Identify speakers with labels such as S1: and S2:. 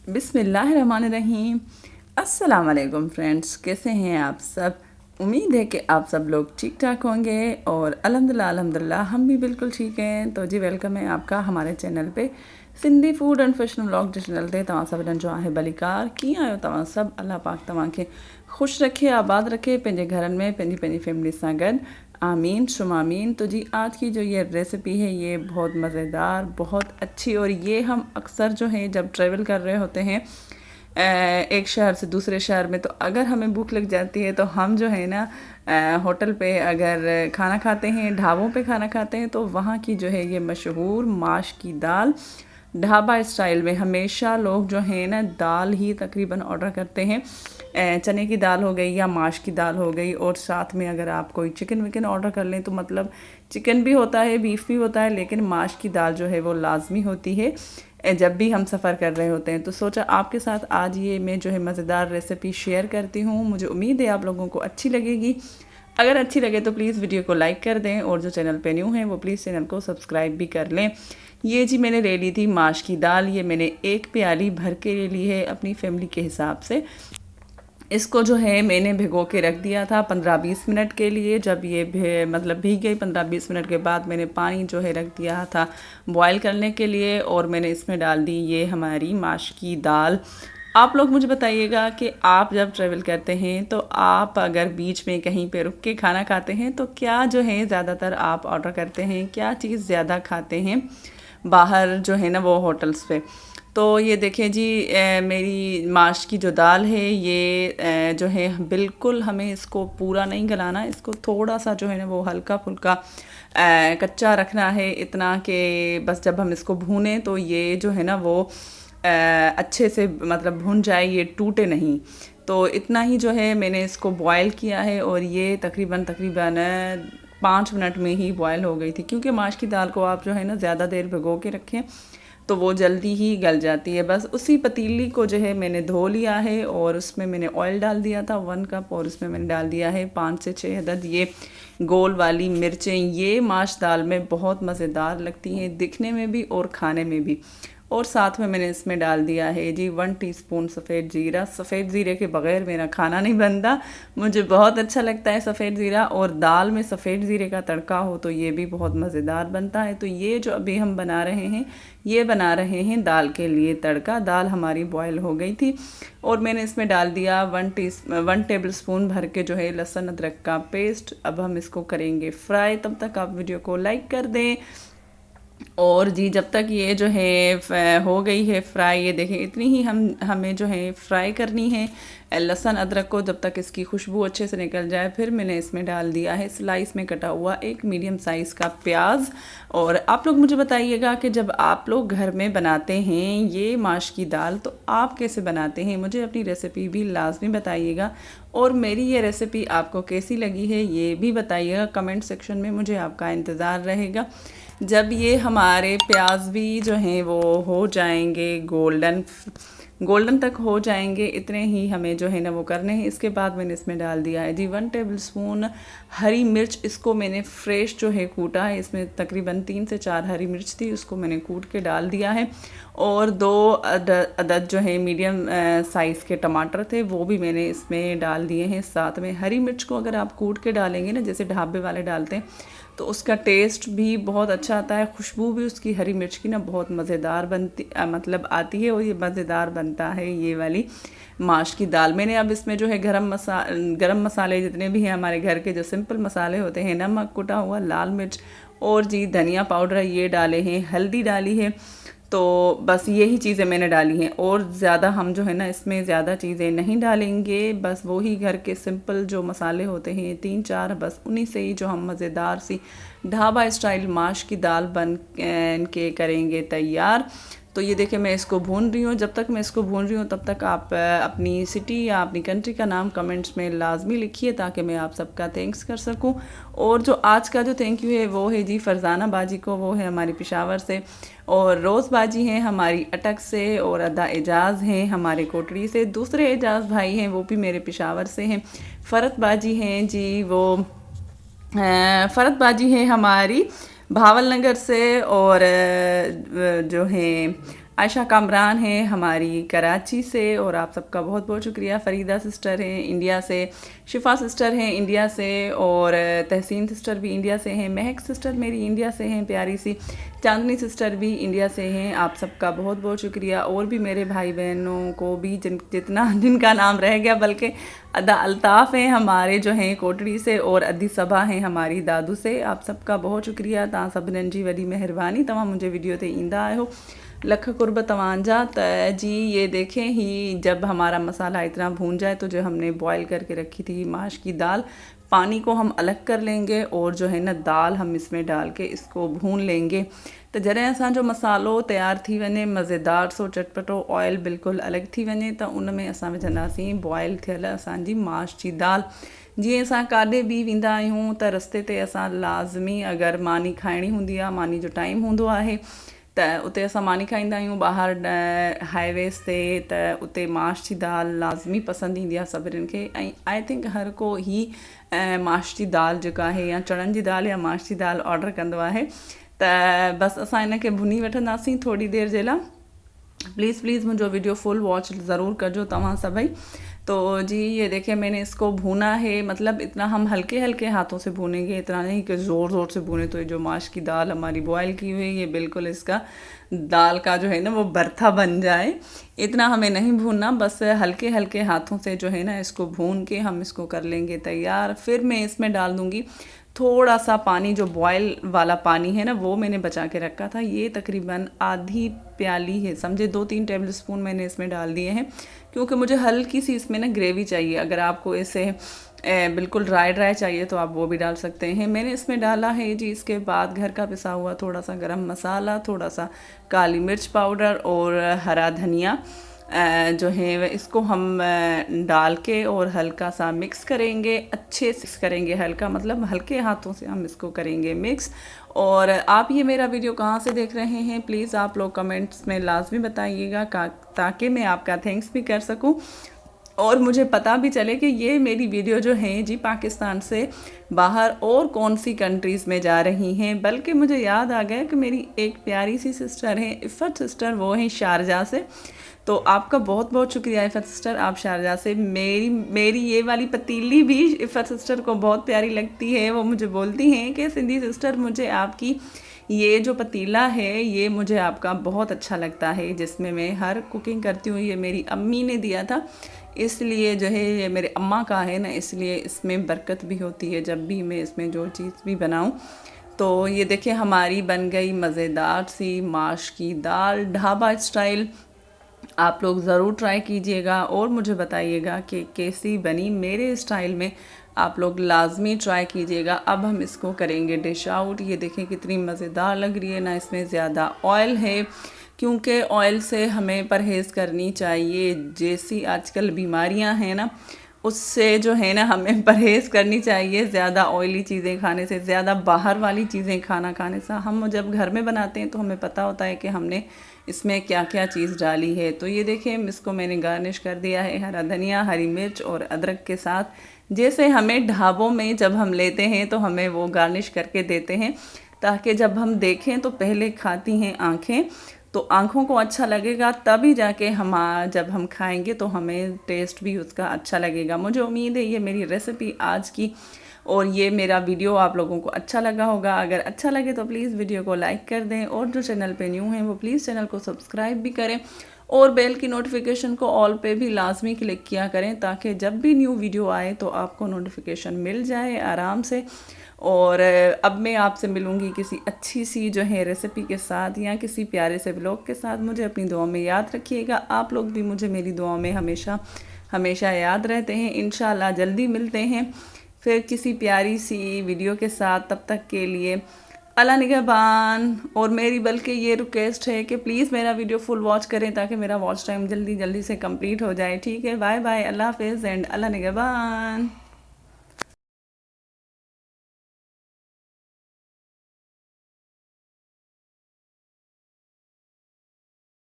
S1: बिस्मिल्लाहिर्रहमानिर्रहीम। अस्सलाम वालेकुम फ्रेंड्स, कैसे हैं आप सब। उम्मीद है कि आप सब लोग ठीक ठाक होंगे और अल्हम्दुलिल्लाह हम भी बिल्कुल ठीक हैं। तो जी वेलकम है आपका हमारे चैनल पे Sindhi food and fashion vlog जो चैनल ते तव्हां सभिनीनि जो आहे भलीकार। कीअं आहियो तव्हां सब। अल्लाह पाक तव्हांखे ख़ुशि रखे, आबाद रखे, पंहिंजे घरनि में पंहिंजी फैमिली सां गॾु। आमीन शुम आमीन। तो जी आज की जो ये रेसिपी है ये बहुत मज़ेदार, बहुत अच्छी, और ये हम अक्सर जो है जब ट्रैवल कर रहे होते हैं एक शहर से दूसरे शहर में, तो अगर हमें भूख लग जाती है तो हम जो है ना होटल पे अगर खाना खाते हैं, ढाबों पे खाना खाते हैं, तो वहाँ की जो है ये मशहूर माश की दाल ढाबा स्टाइल में हमेशा लोग जो हैं ना दाल ही तकरीबन ऑर्डर करते हैं। चने की दाल हो गई या माश की दाल हो गई, और साथ में अगर आप कोई चिकन विकन ऑर्डर कर लें तो मतलब चिकन भी होता है, बीफ भी होता है, लेकिन माश की दाल जो है वो लाजमी होती है जब भी हम सफ़र कर रहे होते हैं। तो सोचा आपके साथ आज ये मैं जो है मज़ेदार रेसिपी शेयर करती हूँ। मुझे उम्मीद है आप लोगों को अच्छी लगेगी। अगर अच्छी लगे तो प्लीज़ वीडियो को लाइक कर दें, और जो चैनल पे न्यू हैं वो प्लीज़ चैनल को सब्सक्राइब भी कर लें। ये जी मैंने ले ली थी माश की दाल, ये मैंने एक प्याली भर के ले ली है अपनी फैमिली के हिसाब से। इसको जो है मैंने भिगो के रख दिया था 15-20 मिनट के लिए। जब ये मतलब भीग गई 15-20 मिनट के बाद मैंने पानी जो है रख दिया था बॉयल करने के लिए, और मैंने इसमें डाल दी ये हमारी माश की दाल। आप लोग मुझे बताइएगा कि आप जब ट्रैवल करते हैं तो आप अगर बीच में कहीं पे रुक के खाना खाते हैं तो क्या जो है ज़्यादातर आप ऑर्डर करते हैं, क्या चीज़ ज़्यादा खाते हैं बाहर जो है ना वो होटल्स पे। तो ये देखें जी मेरी माश की जो दाल है ये जो है बिल्कुल हमें इसको पूरा नहीं गलाना, इसको थोड़ा सा जो है ना वो हल्का फुल्का कच्चा रखना है, इतना कि बस जब हम इसको भूनें तो ये जो है ना वो अच्छे से मतलब भुन जाए, ये टूटे नहीं। तो इतना ही जो है मैंने इसको बॉयल किया है, और ये तकरीबन 5 मिनट में ही बॉयल हो गई थी, क्योंकि माश की दाल को आप जो है ना ज़्यादा देर भिगो के रखें तो वो जल्दी ही गल जाती है। बस उसी पतीली को जो है मैंने धो लिया है, और उसमें मैंने ऑयल डाल दिया था 1 कप, और उसमें मैंने डाल दिया है 5 से 6 अदद ये गोल वाली मिर्चें। ये माश दाल में बहुत मज़ेदार लगती हैं, दिखने में भी और खाने में भी। और साथ में मैंने इसमें डाल दिया है जी 1 टीस्पून सफ़ेद ज़ीरा। सफ़ेद ज़ीरे के बग़ैर मेरा खाना नहीं बनता, मुझे बहुत अच्छा लगता है सफ़ेद ज़ीरा, और दाल में सफ़ेद ज़ीरे का तड़का हो तो ये भी बहुत मज़ेदार बनता है। तो ये जो अभी हम बना रहे हैं ये बना रहे हैं दाल के लिए तड़का। दाल हमारी बॉयल हो गई थी, और मैंने इसमें डाल दिया 1 टेबल स्पून भर के जो है लहसुन अदरक का पेस्ट। अब हम इसको करेंगे फ्राई, तब तक आप वीडियो को लाइक कर दें। और जी जब तक ये जो है हो गई है फ्राई, ये देखें इतनी ही हमें जो है फ्राई करनी है लहसुन अदरक को, जब तक इसकी खुशबू अच्छे से निकल जाए। फिर मैंने इसमें डाल दिया है स्लाइस में कटा हुआ एक मीडियम साइज़ का प्याज। और आप लोग मुझे बताइएगा कि जब आप लोग घर में बनाते हैं ये माश की दाल तो आप कैसे बनाते हैं, मुझे अपनी रेसिपी भी लाजमी बताइएगा। और मेरी ये रेसिपी आपको कैसी लगी है ये भी बताइएगा कमेंट सेक्शन में, मुझे आपका इंतज़ार रहेगा। जब ये हमारे प्याज भी जो हैं वो हो जाएंगे गोल्डन तक हो जाएंगे, इतने ही हमें जो है ना वो करने हैं। इसके बाद मैंने इसमें डाल दिया है जी 1 टेबल स्पून हरी मिर्च। इसको मैंने फ्रेश जो है कूटा है, इसमें तकरीबन 3 से 4 हरी मिर्च थी, उसको मैंने कूट के डाल दिया है। और 2 अदद जो है मीडियम साइज़ के टमाटर थे वो भी मैंने इसमें डाल दिए हैं। साथ में हरी मिर्च को अगर आप कूट के डालेंगे ना जैसे ढाबे वाले डालते हैं तो उसका टेस्ट भी बहुत अच्छा आता है, खुशबू भी उसकी हरी मिर्च की ना बहुत मज़ेदार बनती मतलब आती है, और ये मज़ेदार बनता है ये वाली माश की दाल। मैंने अब इसमें जो है गरम मसाले जितने भी हैं हमारे घर के जो सिंपल मसाले होते हैं, नमक, कुटा हुआ लाल मिर्च, और जी धनिया पाउडर ये डाले हैं, हल्दी डाली है। तो बस यही चीज़ें मैंने डाली हैं, और ज़्यादा हम जो है ना इसमें ज़्यादा चीज़ें नहीं डालेंगे। बस वही घर के सिंपल जो मसाले होते हैं 3-4, बस उन्हीं से ही जो हम मज़ेदार सी ढाबा स्टाइल माश की दाल बन के करेंगे तैयार। तो ये देखिए मैं इसको भून रही हूँ। जब तक मैं इसको भून रही हूँ तब तक आप अपनी सिटी या अपनी कंट्री का नाम कमेंट्स में लाजमी लिखिए ताकि मैं आप सबका थैंक्स कर सकूँ। और जो आज का जो थैंक यू है वो है जी फरजाना बाजी को, वो है हमारी पेशावर से, और रोज़ बाजी हैं हमारी अटक से, और अदा एजाज़ हैं हमारे कोटड़ी से। दूसरे एजाज़ भाई हैं वो भी मेरे पेशावर से हैं। फ़रत बाजी हैं जी वो फ़रत बाजी है हमारी भावल नगर से, और जो है आयशा कामरान हैं हमारी कराची से, और आप सबका बहुत बहुत शुक्रिया। फ़रीदा सिस्टर हैं इंडिया से, शिफा सिस्टर हैं इंडिया से, और तहसीन सिस्टर भी इंडिया से हैं, महक सिस्टर मेरी इंडिया से हैं प्यारी सी, चांदनी सिस्टर भी इंडिया से हैं। आप सबका बहुत बहुत शुक्रिया। और भी मेरे भाई बहनों को भी जिनका नाम रह गया, बल्कि अदा अल्ताफ़ हैं हमारे जो हैं कोटड़ी से, और अदी सबा हैं हमारी दादू से। आप सबका बहुत शुक्रिया। तव्हां सभिनीनि जी वॾी महिरबानी, तव्हां मुंहिंजे वीडियो ते ईंदा आहियो। लख कुर्ब तवांजा। जी ये देखें ही, जब हमारा मसाला इतना भून जाए तो जो हमने बॉईल करके रखी थी माश की दाल, पानी को हम अलग कर लेंगे और जो है ना दाल हम इसमें डाल के इसको भून लेंगे। तो जॾहिं असांजो मसालो तैयार थी वञे, मज़ेदार सो चटपटो, ऑयल बिल्कुलु अलॻि थी वञे, त उन में असां विझंदासीं बॉयल थियल असांजी माश जी दाल। जीअं असां काॾे बि वेंदा आहियूं त रस्ते ते असां लाज़मी अगरि मानी खाइणी हूंदी आहे, मानी जो टाइम हूंदो आहे, त उते असां मानी खाईंदा आहियूं ॿाहिरि हाईवेज़ ते, त उते माश जी दाल लाज़मी पसंदि ईंदी आहे सभिनीनि खे। ऐं आई थिंक हर को ही माश जी दाल जेका आहे, या चणनि जी दाल या माश जी दाल ऑडर कंदो आहे। त बसि असां हिन खे भुनी वठंदासीं थोरी देरि जे लाइ। प्लीज़ प्लीज़ मुझे वीडियो फुल वॉच ज़रूर कजो तव्हां सभई। तो जी ये देखिए मैंने इसको भूना है, मतलब इतना हम हल्के हल्के हाथों से भूनेंगे, इतना नहीं कि ज़ोर ज़ोर से भूने तो ये जो माश की दाल हमारी बॉयल की हुई ये बिल्कुल इसका दाल का जो है ना वो बर्था बन जाए, इतना हमें नहीं भूनना। बस हल्के हल्के हाथों से जो है ना इसको भून के हम इसको कर लेंगे तैयार। फिर मैं इसमें डाल दूँगी थोड़ा सा पानी, जो बॉयल वाला पानी है ना वो मैंने बचा के रखा था, ये तकरीबन आधी प्याली है, समझे 2-3 टेबल स्पून मैंने इसमें डाल दिए हैं, क्योंकि मुझे हल्की सी इसमें ना ग्रेवी चाहिए। अगर आपको इसे बिल्कुल ड्राई ड्राई चाहिए तो आप वो भी डाल सकते हैं। मैंने इसमें डाला है जी इसके बाद घर का पिसा हुआ थोड़ा सा गरम मसाला, थोड़ा सा काली मिर्च पाउडर और हरा धनिया जो है इसको हम डाल के और हल्का सा मिक्स करेंगे, अच्छे से मिक्स करेंगे, हल्का मतलब हल्के हाथों से हम इसको करेंगे मिक्स। और आप ये मेरा वीडियो कहाँ से देख रहे हैं प्लीज़ आप लोग कमेंट्स में लाजमी बताइएगा, ताकि मैं आपका थैंक्स भी कर सकूँ और मुझे पता भी चले कि ये मेरी वीडियो जो है जी पाकिस्तान से बाहर और कौन सी कंट्रीज़ में जा रही हैं। बल्कि मुझे याद आ गया कि मेरी एक प्यारी सी सिस्टर है इफ़त सिस्टर, वो हैं शारजा से। तो आपका बहुत बहुत शुक्रिया इफ़त सिस्टर, आप शारजा से। मेरी ये वाली पतीली भी इफ़त सिस्टर को बहुत प्यारी लगती है। वो मुझे बोलती हैं कि सिंधी सिस्टर मुझे आपकी ये जो पतीला है ये मुझे आपका बहुत अच्छा लगता है, जिसमें मैं हर कुकिंग करती हूँ। ये मेरी अम्मी ने दिया था, इसलिए जो है ये मेरे अम्मा का है ना, इसलिए इसमें बरकत भी होती है जब भी मैं इसमें जो चीज़ भी बनाऊँ। तो ये देखिए हमारी बन गई मज़ेदार सी माश की दाल ढाबा स्टाइल। आप लोग ज़रूर ट्राई कीजिएगा और मुझे बताइएगा कि कैसी बनी मेरे स्टाइल में। आप लोग लाजमी ट्राई कीजिएगा। अब हम इसको करेंगे डिश आउट। ये देखें कितनी मज़ेदार लग रही है ना, इसमें ज़्यादा ऑयल है, क्योंकि ऑयल से हमें परहेज़ करनी चाहिए। जैसी आजकल बीमारियां हैं ना, उससे जो है ना हमें परहेज़ करनी चाहिए। ज़्यादा ऑयली चीज़ें खाने से, ज़्यादा बाहर वाली चीज़ें खाना खाने से। हम जब घर में बनाते हैं तो हमें पता होता है कि हमने इसमें क्या क्या चीज़ डाली है। तो ये देखें इसको मैंने गार्निश कर दिया है हरा धनिया, हरी मिर्च और अदरक के साथ, जैसे हमें ढाबों में जब हम लेते हैं तो हमें वो गार्निश करके देते हैं, ताकि जब हम देखें तो पहले खाती हैं आँखें, तो आँखों को अच्छा लगेगा, तभी जाके जब हम खाएंगे तो हमें टेस्ट भी उसका अच्छा लगेगा। मुझे उम्मीद है ये मेरी रेसिपी आज की और ये मेरा वीडियो आप लोगों को अच्छा लगा होगा। अगर अच्छा लगे तो प्लीज़ वीडियो को लाइक कर दें, और जो चैनल पे न्यू हैं वो प्लीज़ चैनल को सब्सक्राइब भी करें, और बेल की नोटिफिकेशन को ऑल पे भी लाजमी क्लिक किया करें, ताकि जब भी न्यू वीडियो आए तो आपको नोटिफिकेशन मिल जाए आराम से। और अब मैं आपसे मिलूँगी किसी अच्छी सी जो है रेसिपी के साथ, या किसी प्यारे से व्लॉग के साथ। मुझे अपनी दुआ में याद रखिएगा। आप लोग भी मुझे मेरी दुआ में हमेशा हमेशा याद रहते हैं। इंशाल्लाह जल्दी मिलते हैं फिर किसी प्यारी सी वीडियो के साथ। तब तक के लिए अल्लाह निगहबान। और मेरी बल्कि ये रिक्वेस्ट है कि प्लीज़ मेरा वीडियो फुल वॉच करें, ताकि मेरा वॉच टाइम जल्दी जल्दी से कंप्लीट हो जाए। ठीक है, बाय बाय, अल्लाह हाफिज़ एंड अल्लाह निगहबान।